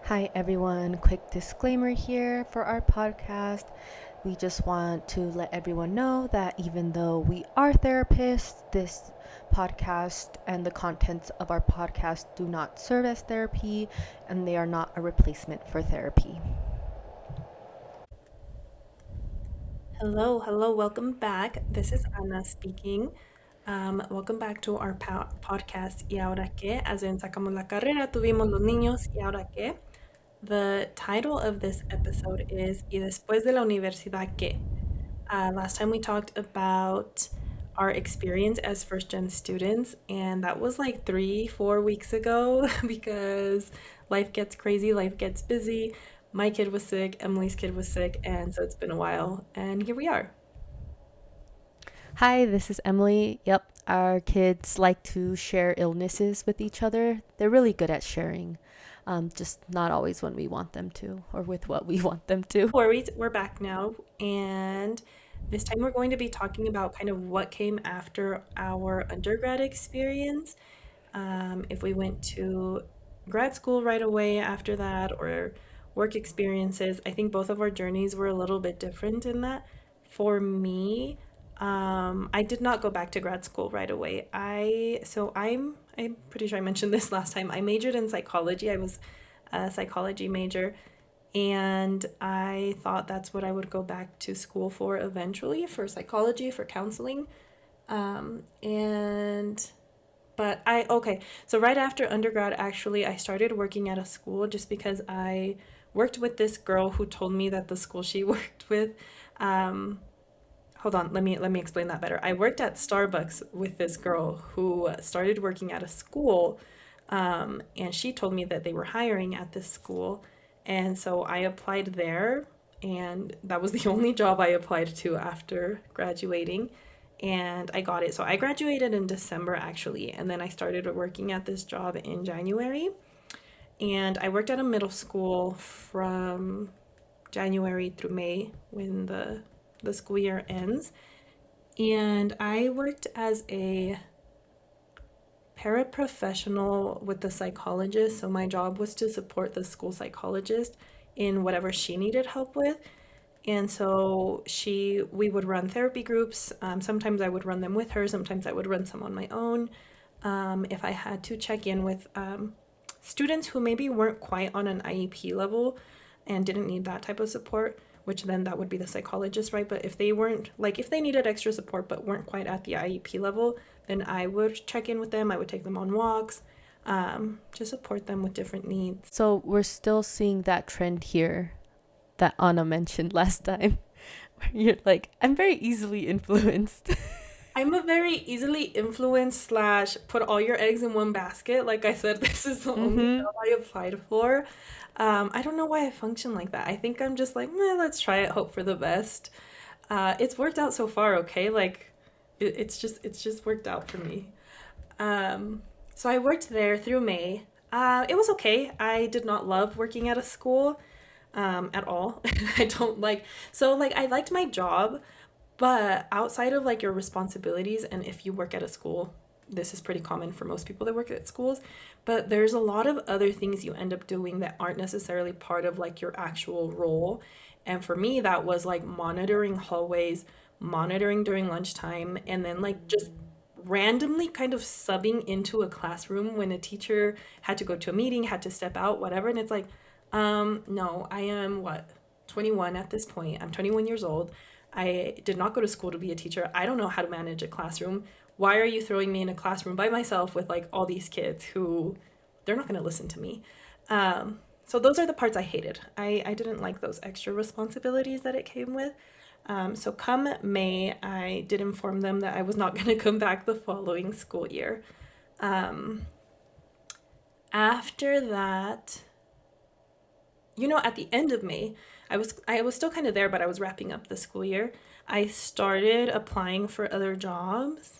Hi, everyone. Quick disclaimer here for our podcast. We just want to let everyone know that even though we are therapists, this podcast and the contents of our podcast do not serve as therapy and they are not a replacement for therapy. Hello, welcome back. This is Anna speaking. Welcome back to our podcast, ¿Y ahora qué? As in, sacamos la carrera, tuvimos los niños, ¿y ahora qué? The title of this episode is ¿Y después de la universidad qué? Last time we talked about our experience as first gen students, and that was like 3, 4 weeks ago because life gets crazy, life gets busy. My kid was sick, Emily's kid was sick, and so it's been a while, and here we are. Hi, this is Emily. Yep, our kids like to share illnesses with each other. They're really good at sharing, just not always when we want them to or with what we want them to. Worries, we're back now, and this time we're going to be talking about kind of what came after our undergrad experience. If we went to grad school right away after that or work experiences, I think both of our journeys were a little bit different in that. For me, I did not go back to grad school right away. I'm pretty sure I mentioned this last time. I majored in psychology. I was a psychology major, and I thought that's what I would go back to school for eventually, for psychology, for counseling. And but okay, so right after undergrad, actually, I started working at a school just because I worked with this girl who told me that the school she worked with, um, hold on, let me explain that better. I worked at Starbucks with this girl who started working at a school, and she told me that they were hiring at this school, and so I applied there, and that was the only job I applied to after graduating, and I got it. So I graduated in December actually, and then I started working at this job in January, and I worked at a middle school from January through May when the school year ends. And I worked as a paraprofessional with the psychologist. So my job was to support the school psychologist in whatever she needed help with. And so we would run therapy groups. Sometimes I would run them with her. Sometimes I would run some on my own. If I had to check in with students who maybe weren't quite on an IEP level and didn't need that type of support, which then that would be the psychologist, right? But if they weren't, like, if they needed extra support but weren't quite at the IEP level, then I would check in with them. I would take them on walks, to support them with different needs. So we're still seeing that trend here that Anna mentioned last time, where you're like, I'm very easily influenced. I'm a very easily influenced slash put all your eggs in one basket. Like I said, this is the only Mm-hmm. job I applied for. I don't know why I function like that. I think I'm just like, let's try it, hope for the best. It's worked out so far, okay? Like, it's just worked out for me. So I worked there through May. It was okay. I did not love working at a school, at all. I don't like, so like I liked my job, but outside of like your responsibilities, and if you work at a school, this is pretty common for most people that work at schools, but there's a lot of other things you end up doing that aren't necessarily part of like your actual role. And for me, that was like monitoring hallways, monitoring during lunchtime, and then like just randomly kind of subbing into a classroom when a teacher had to go to a meeting, had to step out, whatever. And it's like, no, I am what, 21 at this point. I'm 21 years old. I did not go to school to be a teacher. I don't know how to manage a classroom. Why are you throwing me in a classroom by myself with like all these kids who they're not going to listen to me? So those are the parts I hated. I didn't like those extra responsibilities that it came with. So come May, I did inform them that I was not going to come back the following school year. Um, After that, at the end of May, I was still kind of there, but I was wrapping up the school year. I started applying for other jobs.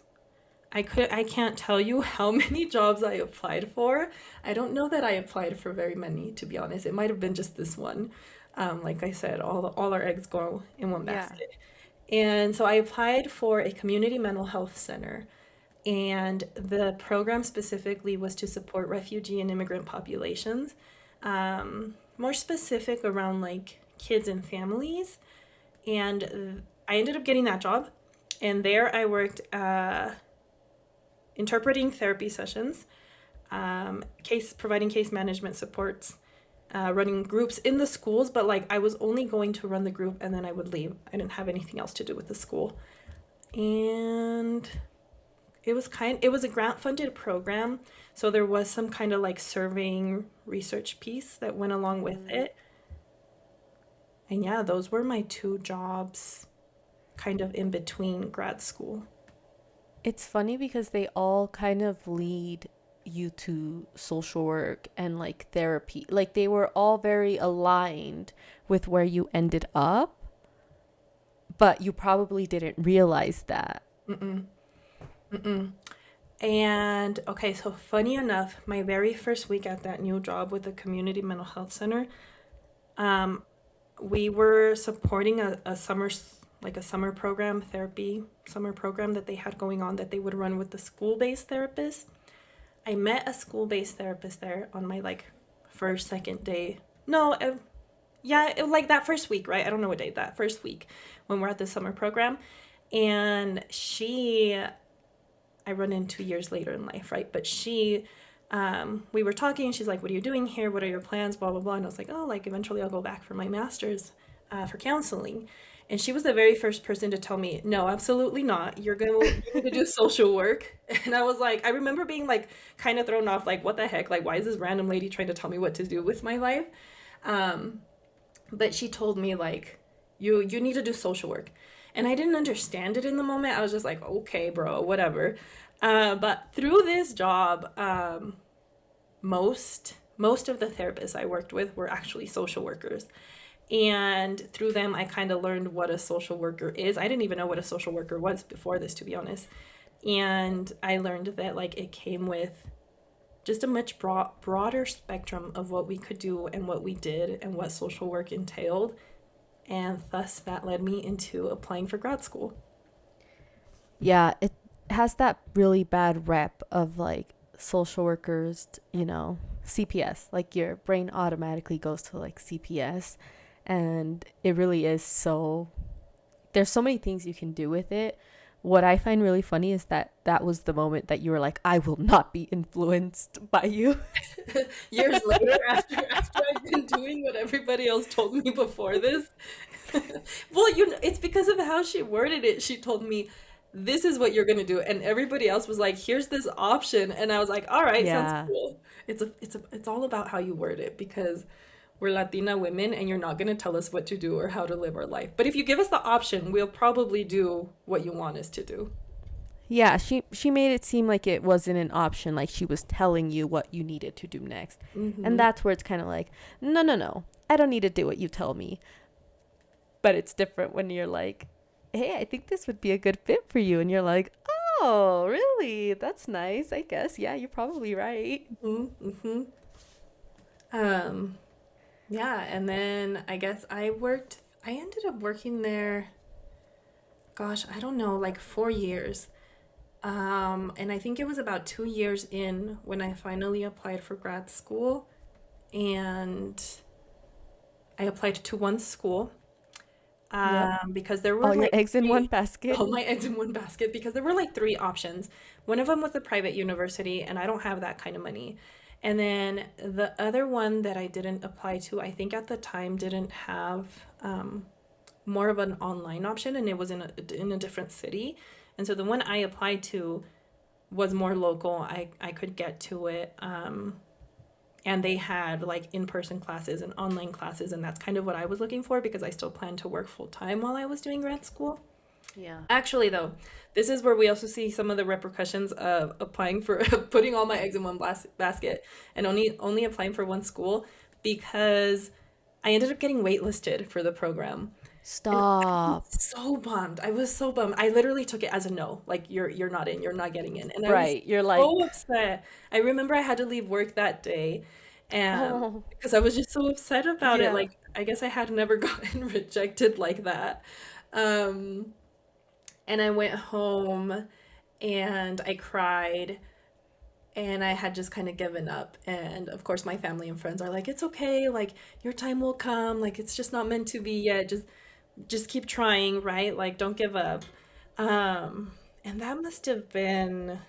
I can't tell you how many jobs I applied for. I don't know that I applied for very many, to be honest. It might have been just this one. Like I said, all our eggs go in one Yeah. basket. And so I applied for a community mental health center. And the program specifically was to support refugee and immigrant populations. more specific around like kids and families. And I ended up getting that job. And there I worked interpreting therapy sessions, case providing case management supports, running groups in the schools. But like I was only going to run the group and then I would leave. I didn't have anything else to do with the school. And it was a grant funded program, so there was some kind of like surveying research piece that went along with Mm. it. And yeah, those were my two jobs kind of in between grad school. It's funny because they all kind of lead you to social work and like therapy. Like they were all very aligned with where you ended up, but you probably didn't realize that. Mm-mm, mm-mm. And okay, so funny enough, my very first week at that new job with the community mental health center, um, we were supporting a like a summer program, therapy summer program that they had going on that they would run with the school-based therapists. I met a school-based therapist there on my like first, second day. No, yeah, like that first week, right? I don't know what day, that first week when we're at the summer program. And I run into years later in life, right? But we were talking. She's like, "What are you doing here? What are your plans?" Blah blah blah. And I was like, "Oh, like eventually I'll go back for my master's for counseling." And she was the very first person to tell me, "No, absolutely not. You need to do social work." And I was like, I remember being like kind of thrown off, like, "What the heck? Like, why is this random lady trying to tell me what to do with my life?" Um, but she told me like, you need to do social work. And I didn't understand it in the moment. I was just like, okay, bro, whatever. But through this job, most of the therapists I worked with were actually social workers. And through them, I kind of learned what a social worker is. I didn't even know what a social worker was before this, to be honest. And I learned that like it came with just a much broader spectrum of what we could do and what we did and what social work entailed. And thus that led me into applying for grad school. Yeah, it has that really bad rep of like social workers, CPS. Like your brain automatically goes to like CPS, and it really is so there's so many things you can do with it. What I find really funny is that that was the moment that you were like, I will not be influenced by you. Years later, after I've been doing what everybody else told me before this, well, it's because of how she worded it. She told me, "This is what you're gonna do," and everybody else was like, "Here's this option," and I was like, "All right, sounds Yeah. cool." It's all about how you word it because we're Latina women, and you're not gonna tell us what to do or how to live our life. But if you give us the option, we'll probably do what you want us to do. Yeah, she made it seem like it wasn't an option, like she was telling you what you needed to do next. And Hmm. that's where it's kind of like, no, no, no. I don't need to do what you tell me. But it's different when you're like, hey, I think this would be a good fit for you. And you're like, oh, really? That's nice, I guess. Yeah, you're probably right. Hmm. Hmm. Um, yeah, and then I ended up working there, gosh, I don't know, like 4 years. And I think it was about 2 years in when I finally applied for grad school. And I applied to one school Yep. because there were All your like eggs in one three, basket. all my eggs in one basket, because there were like three options. One of them was a private university, and I don't have that kind of money. And then the other one that I didn't apply to, I think at the time didn't have more of an online option, and it was in a different city. And so the one I applied to was more local. I could get to it. And they had like in-person classes and online classes, and that's kind of what I was looking for because I still planned to work full time while I was doing grad school. Yeah. Actually, though, this is where we also see some of the repercussions of applying for putting all my eggs in one basket and only applying for one school because I ended up getting waitlisted for the program. And I was Stop. so bummed. I was so bummed. I literally took it as a no. Like you're not in. You're not getting in. And I was Right. You're so like, upset. I remember I had to leave work that day, oh, because I was just so upset about it. yeah. Like I guess I had never gotten rejected like that. Um, and I went home and I cried and I had just kind of given up. And of course, my family and friends are like, "It's okay, like your time will come. Like it's just not meant to be yet. Just keep trying, right? Like don't give up." And that must have been,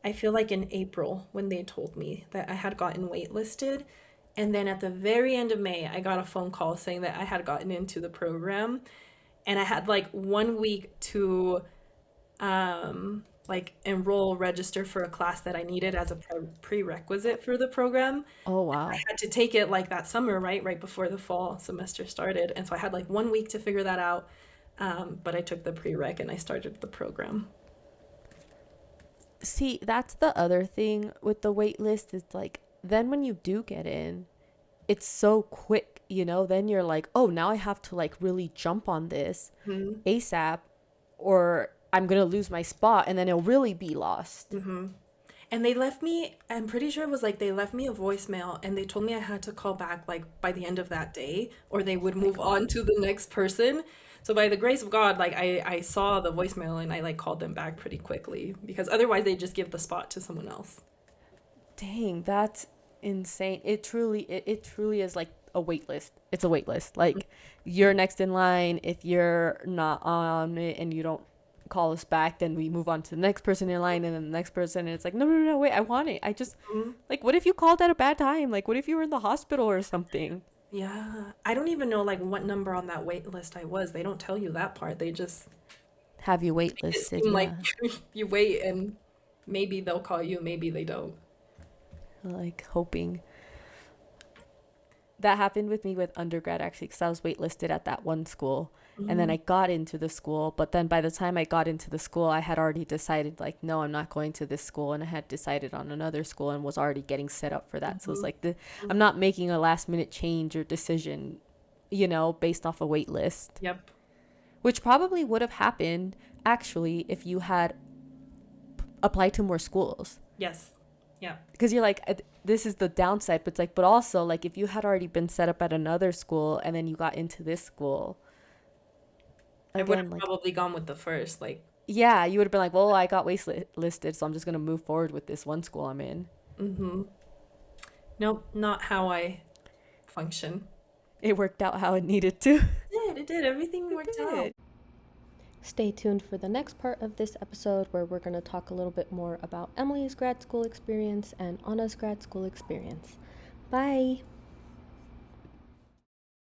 I feel like in April when they told me that I had gotten waitlisted. And then at the very end of May, I got a phone call saying that I had gotten into the program, and I had like 1 week to like enroll, register for a class that I needed as a prerequisite for the program. Oh, I wow. had to take it like that summer, right before the fall semester started, and so I had like 1 week to figure that out. But I took the prereq and I started the program. See, that's the other thing with the wait list is like, then when you do get in, it's so quick, then you're like, oh, now I have to like really jump on this Hmm. ASAP or I'm going to lose my spot and then it'll really be lost. Hmm. And they left me, I'm pretty sure it was like they left me a voicemail and they told me I had to call back like by the end of that day or they would Oh my move on God. to the next person. So by the grace of God, like I saw the voicemail and I like called them back pretty quickly because otherwise they just give the spot to someone else. Dang, that's insane. It truly is like a wait list. It's a wait list. Like you're next in line. If you're not on it and you don't call us back, then we move on to the next person in line and then the next person and it's like, no, no, no, wait, I want it. I just Mhm. like what if you called at a bad time? Like what if you were in the hospital or something? Yeah. I don't even know like what number on that wait list I was. They don't tell you that part. They just Have you wait make it listed, seem like yeah. you wait and maybe they'll call you, maybe they don't. Like hoping. That happened with me with undergrad actually because I was waitlisted at that one school and then Mm-hmm. I got into the school, but then by the time I got into the school I had already decided like no, I'm not going to this school, and I had decided on another school and was already getting set up for that. So it's Mm-hmm. like I'm not making a last minute change or decision, based off a wait list, Yep. which probably would have happened actually if you had applied to more schools, Yes. Yeah. because you're like this is the downside, but it's like but also like if you had already been set up at another school and then you got into this school I would again, have like, probably gone with the first, like, yeah, you would have been like, well, I got listed, so I'm just gonna move forward with this one school I'm in. mm-hmm. Nope, not how I function. It worked out how it needed to. It did. Everything It worked out. did. Stay tuned for the next part of this episode where we're going to talk a little bit more about Emily's grad school experience and Anna's grad school experience. Bye.